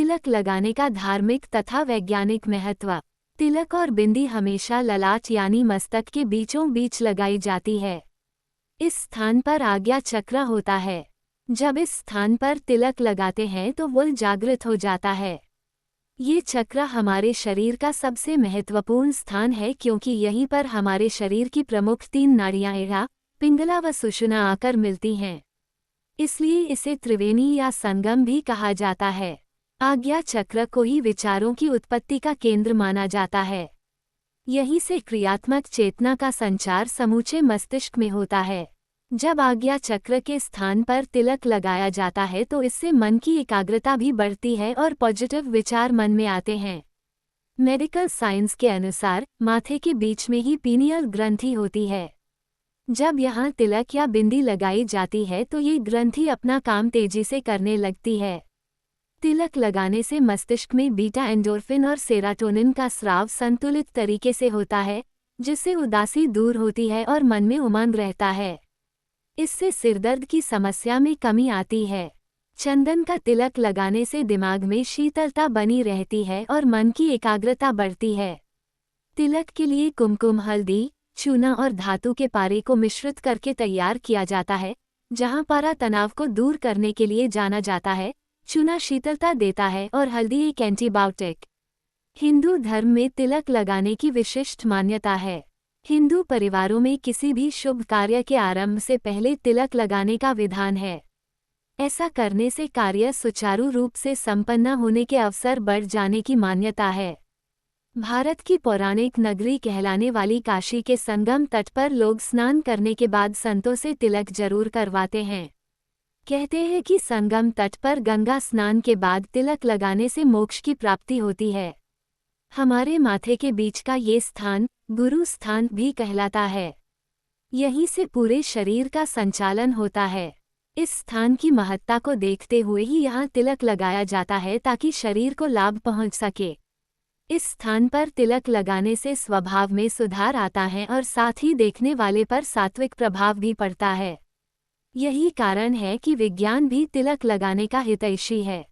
तिलक लगाने का धार्मिक तथा वैज्ञानिक महत्व। तिलक और बिंदी हमेशा ललाट यानी मस्तक के बीचों बीच लगाई जाती है। इस स्थान पर आज्ञा चक्र होता है। जब इस स्थान पर तिलक लगाते हैं तो वुल जागृत हो जाता है। ये चक्र हमारे शरीर का सबसे महत्वपूर्ण स्थान है क्योंकि यहीं पर हमारे शरीर की प्रमुख 3 नाड़ियां एड़ा, पिंगला व सुषुम्ना आकर मिलती हैं। इसलिए इसे त्रिवेणी या संगम भी कहा जाता है। आज्ञा चक्र को ही विचारों की उत्पत्ति का केंद्र माना जाता है। यहीं से क्रियात्मक चेतना का संचार समूचे मस्तिष्क में होता है। जब आज्ञा चक्र के स्थान पर तिलक लगाया जाता है तो इससे मन की एकाग्रता भी बढ़ती है और पॉजिटिव विचार मन में आते हैं। मेडिकल साइंस के अनुसार माथे के बीच में ही पीनियल ग्रंथि होती है। जब यहाँ तिलक या बिंदी लगाई जाती है तो ये ग्रंथि अपना काम तेजी से करने लगती है। तिलक लगाने से मस्तिष्क में बीटा एंडोर्फिन और सेरोटोनिन का स्राव संतुलित तरीके से होता है, जिससे उदासी दूर होती है और मन में उमंग रहता है। इससे सिरदर्द की समस्या में कमी आती है। चंदन का तिलक लगाने से दिमाग में शीतलता बनी रहती है और मन की एकाग्रता बढ़ती है। तिलक के लिए कुमकुम, हल्दी, चूना और धातु के पारे को मिश्रित करके तैयार किया जाता है। जहाँ पारा तनाव को दूर करने के लिए जाना जाता है, चूना शीतलता देता है और हल्दी एक एंटीबायोटिक। हिंदू धर्म में तिलक लगाने की विशिष्ट मान्यता है। हिंदू परिवारों में किसी भी शुभ कार्य के आरंभ से पहले तिलक लगाने का विधान है। ऐसा करने से कार्य सुचारू रूप से संपन्न होने के अवसर बढ़ जाने की मान्यता है। भारत की पौराणिक नगरी कहलाने वाली काशी के संगम तट पर लोग स्नान करने के बाद संतों से तिलक जरूर करवाते हैं। कहते हैं कि संगम तट पर गंगा स्नान के बाद तिलक लगाने से मोक्ष की प्राप्ति होती है। हमारे माथे के बीच का ये स्थान गुरु स्थान भी कहलाता है। यहीं से पूरे शरीर का संचालन होता है। इस स्थान की महत्ता को देखते हुए ही यहाँ तिलक लगाया जाता है ताकि शरीर को लाभ पहुँच सके। इस स्थान पर तिलक लगाने से स्वभाव में सुधार आता है और साथ ही देखने वाले पर सात्विक प्रभाव भी पड़ता है। यही कारण है कि विज्ञान भी तिलक लगाने का हितैषी है।